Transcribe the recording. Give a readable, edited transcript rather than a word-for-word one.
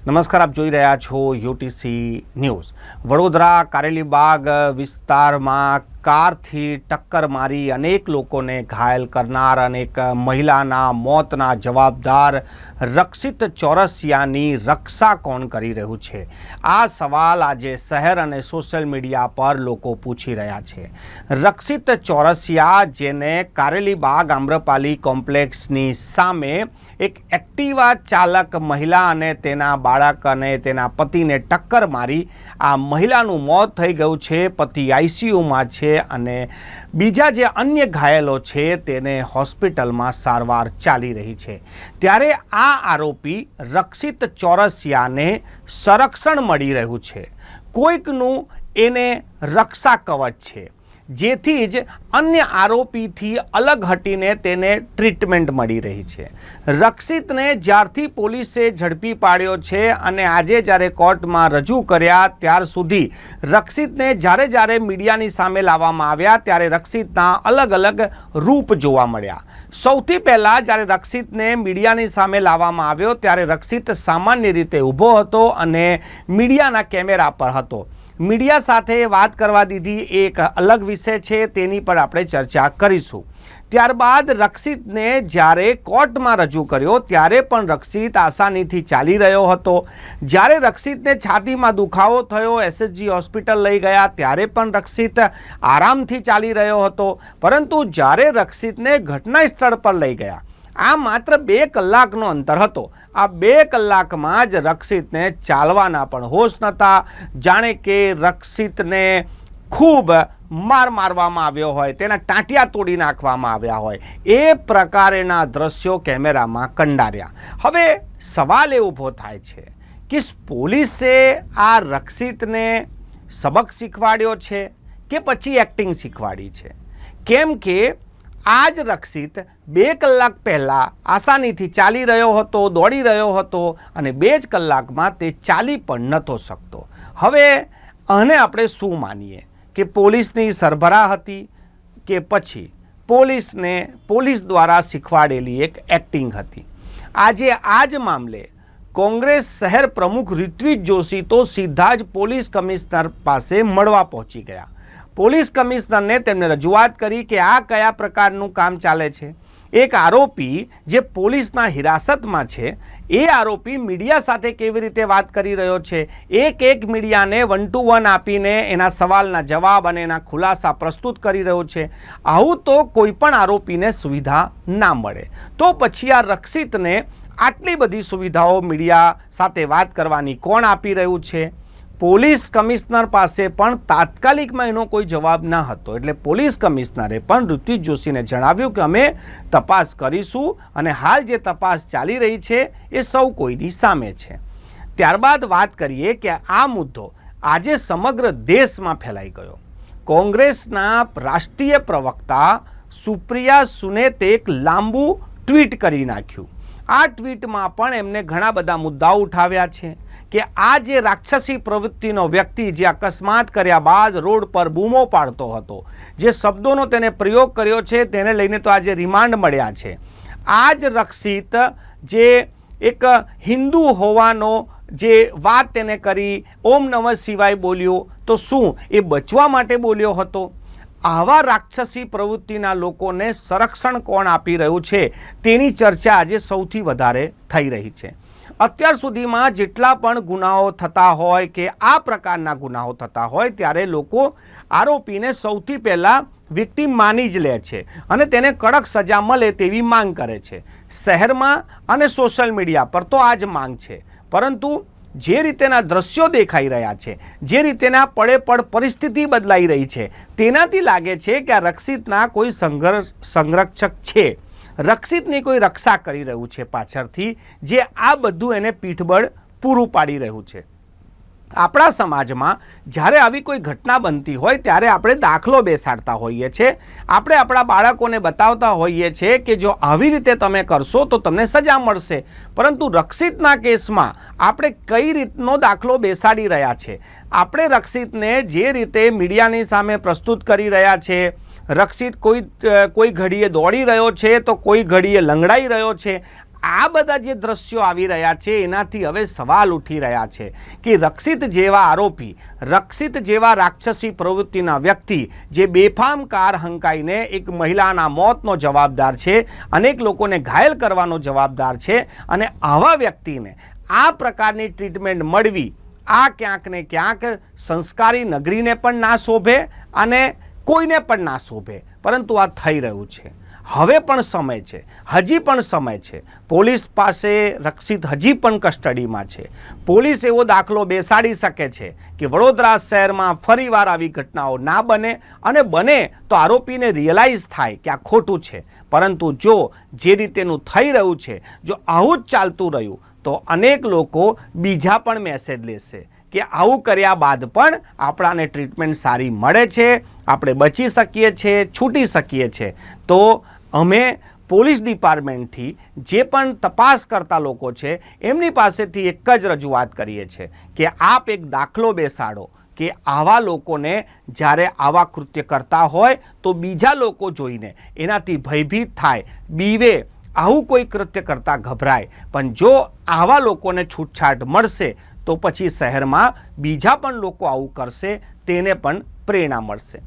નમસ્કાર, આપ જોઈ રહ્યા છો યુટીસી ન્યૂઝ। વડોદરા કારેલીબાગ વિસ્તારમાં કારથી ટક્કર મારી અનેક લોકોને ઘાયલ કરનાર અને એક મહિલાના મોતના જવાબદાર રક્ષિત ચોરસિયાની રક્ષા કોણ કરી રહ્યું છે? આ સવાલ આજે શહેર અને સોશિયલ મીડિયા પર લોકો પૂછી રહ્યા છે। રક્ષિત ચોરસિયા, જેને કારેલીબાગ આમ્રપાલી કોમ્પ્લેક્સની સામે એક એક્ટિવા ચાલક મહિલા અને તેના બાળક અને તેના પતિને ટક્કર મારી આ મહિલાનું મોત થઈ ગયું છે। પતિ આઈસીયુમાં છે અને બીજા જે અન્ય ઘાયલો છે તેને હોસ્પિટલમાં સારવાર ચાલી રહી છે। ત્યારે આ આરોપી રક્ષિત ચોરસિયાને સંરક્ષણ મળી રહ્યું છે, કોઈકનું એને રક્ષા કવચ છે, જેથી જ અન્ય આરોપીથી અલગ હટીને તેને ટ્રીટમેન્ટ મળી રહી છે। રક્ષિતને જ્યારથી પોલીસે ઝડપી પાડ્યો છે અને આજે જ્યારે કોર્ટમાં રજૂ કર્યા ત્યાર સુધી રક્ષિતને જ્યારે મીડિયાની સામે લાવવામાં આવ્યા ત્યારે રક્ષિતના અલગ અલગ રૂપ જોવા મળ્યા। સૌથી પહેલાં જ્યારે રક્ષિતને મીડિયાની સામે લાવવામાં આવ્યો ત્યારે રક્ષિત સામાન્ય રીતે ઊભો હતો અને મીડિયાના કેમેરા પર હતો। મીડિયા સાથે વાત કરવા દીધી એક અલગ વિષય છે, તેની પર આપણે ચર્ચા કરીશું। ત્યારબાદ રક્ષિતને જ્યારે કોર્ટમાં રજૂ કર્યો ત્યારે પણ રક્ષિત આસાનીથી ચાલી રહ્યો હતો। જ્યારે રક્ષિતને છાતીમાં દુખાવો થયો, એસએસજી હોસ્પિટલ લઈ ગયા ત્યારે પણ રક્ષિત આરામથી ચાલી રહ્યો હતો। પરંતુ જ્યારે રક્ષિતને ઘટના સ્થળ પર લઈ ગયા, આ માત્ર 2 કલાકનો અંતર હતો। આ 2 કલાકમાં જ રક્ષિતને ચાલવાના પણ હોશ નહોતા, જાણે કે રક્ષિતને ખૂબ માર મારવામાં આવ્યો હોય, તેના ટાંટિયા તોડી નાખવામાં આવ્યા હોય, એ પ્રકારના દ્રશ્યો કેમેરામાં કંડાર્યા। હવે સવાલ એ ઊભો થાય છે કે પોલીસે આ રક્ષિતને સબક શીખવાડ્યો છે કે પછી એક્ટિંગ શીખવાડી છે? કેમ કે આ જ રક્ષિત 2 કલાક પહેલાં આસાનીથી ચાલી રહ્યો હતો, દોડી રહ્યો હતો અને 2 જ કલાકમાં તે ચાલી પણ નહોતો શકતો। હવે આને આપણે શું માનીએ કે પોલીસની સરભરા હતી કે પછી પોલીસ દ્વારા શીખવાડેલી એક એક્ટિંગ હતી? આજે આ જ મામલે કોંગ્રેસ શહેર પ્રમુખ ઋત્વિજ જોશી તો સીધા જ પોલીસ કમિશનર પાસે મળવા પહોંચી ગયા। પોલીસ કમિશનરને તેમને રજૂઆત કરી કે આ કયા પ્રકારનું કામ ચાલે છે। એક આરોપી જે પોલીસના હિરાસતમાં છે, એ આરોપી મીડિયા સાથે કેવી રીતે વાત કરી રહ્યો છે? એક મીડિયાને 1 to 1 આપીને એના સવાલના જવાબ અને એના ખુલાસા પ્રસ્તુત કરી રહ્યો છે। આવું તો કોઈ પણ આરોપીને સુવિધા ના મળે। તો પછી આ રક્ષિતને આટલી બધી સુવિધાઓ મીડિયા સાથે વાત કરવાની કોણ આપી રહ્યું છે? પોલીસ કમિશનર પાસે પણ તાત્કાલિકમાં એનો કોઈ જવાબ ન હતો, એટલે પોલીસ કમિશનરે પણ ઋત્વિજ જોશીને જણાવ્યું કે અમે તપાસ કરીશું અને હાલ જે તપાસ ચાલી રહી છે એ સૌ કોઈની સામે છે। ત્યારબાદ વાત કરીએ કે આ મુદ્દો આજે સમગ્ર દેશમાં ફેલાઈ ગયો। કોંગ્રેસના રાષ્ટ્રીય પ્રવક્તા સુપ્રિયા સુનેતે એક લાંબુ ટ્વીટ કરી નાખ્યું। આ ટ્વીટમાં પણ એમને ઘણા બધા મુદ્દાઓ ઉઠાવ્યા છે કે આ જે રાક્ષસી પ્રવૃત્તિનો વ્યક્તિ, જે અકસ્માત કર્યા બાદ રોડ પર બૂમો પાડતો હતો, જે શબ્દોનો તેને પ્રયોગ કર્યો છે, તેને લઈને તો આજે રિમાન્ડ મળ્યા છે। આ જ રક્ષિત જે એક હિન્દુ હોવાનો જે વાત તેને કરી, ઓમ નમઃ શિવાય બોલ્યો, તો શું એ બચવા માટે બોલ્યો હતો? આવા રાક્ષસી પ્રવૃત્તિના લોકોને સંરક્ષણ કોણ આપી રહ્યું છે તેની ચર્ચા આજે સૌથી વધારે થઈ રહી છે। અત્યાર સુધીમાં જેટલા પણ ગુનાઓ થતા હોય કે આ પ્રકારના ગુનાઓ થતા હોય ત્યારે લોકો આરોપીને સૌથી પહેલાં વિક્ટિમ માની જ લે છે અને તેને કડક સજા મળે તેવી માંગ કરે છે। શહેરમાં અને સોશિયલ મીડિયા પર તો આ જ માંગ છે, પરંતુ જે રીતેના દ્રશ્યો દેખાઈ રહ્યા છે, જે રીતેના પડે પરિસ્થિતિ બદલાઈ રહી છે, તેનાથી લાગે છે કે આ રક્ષિતના કોઈ સંરક્ષક છે, રક્ષિતની કોઈ રક્ષા કરી રહ્યું છે પાછળથી, જે આ બધું એને પીઠબળ પૂરું પાડી રહ્યું છે। આપણા સમાજમાં જ્યારે આવી કોઈ ઘટના બનતી હોય ત્યારે આપણે દાખલો બેસાડતા હોઈએ છીએ, આપણે આપણા બાળકોને બતાવતા હોઈએ છીએ કે જો આવી રીતે તમે કરશો તો તમને સજા મળશે। પરંતુ રક્ષિતના કેસમાં આપણે કઈ રીતનો દાખલો બેસાડી રહ્યા છે? આપણે રક્ષિતને જે રીતે મીડિયાની સામે પ્રસ્તુત કરી રહ્યા છે, રક્ષિત કોઈ ઘડીએ દોડી રહ્યો છે તો કોઈ ઘડીએ લંગડાઈ રહ્યો છે, આ બધા જે દ્રશ્યો આવી રહ્યા છે એનાથી હવે સવાલ ઉઠી રહ્યા છે કે રક્ષિત જેવા આરોપી, રક્ષિત જેવા રાક્ષસી પ્રવૃત્તિના વ્યક્તિ જે બેફામ કાર હંકાઈને એક મહિલાના મોતનો જવાબદાર છે, અનેક લોકોને ઘાયલ કરવાનો જવાબદાર છે, અને આવા વ્યક્તિને આ પ્રકારની ટ્રીટમેન્ટ મળવી આ ક્યાંક ને ક્યાંક સંસ્કારી નગરીને પણ ના શોભે અને કોઈને પણ ના શોભે. પરંતુ આ થઈ રહ્યું છે. હવે પણ સમય છે, હજી પણ સમય છે. પોલીસ પાસે રક્ષિત હજી પણ કસ્ટડીમાં છે. પોલીસ એવો દાખલો બેસાડી શકે છે કે વડોદરા શહેરમાં ફરીવાર આવી ઘટનાઓ ના બને, અને બને તો આરોપીને રિયલાઇઝ થાય કે આ ખોટું છે. પરંતુ જો જે રીતેનું થઈ રહ્યું છે, જો આવું જ ચાલતું રહ્યું તો અનેક લોકો બીજા પણ મેસેજ લેશે કે આવું કર્યા બાદ પણ આપણાને ટ્રીટમેન્ટ સારી મળે છે, આપણે બચી શકીએ છીએ, છૂટી શકીએ છીએ. તો અમે પોલીસ ડિપાર્ટમેન્ટથી જે પણ તપાસ કરતા લોકો છે એમની પાસેથી એક જ રજૂઆત કરીએ છીએ કે આપ એક દાખલો બેસાડો કે આવા લોકોને જ્યારે આવા કૃત્ય કરતા હોય તો બીજા લોકો જોઈને એનાથી ભયભીત થાય, બીવે, આવું કોઈ કૃત્ય કરતાં ગભરાય. પણ જો આવા લોકોને છૂટછાટ મળશે તો પછી શહેરમાં બીજા પણ લોકો આવું કરશે, તેને પણ પ્રેરણા મળશે.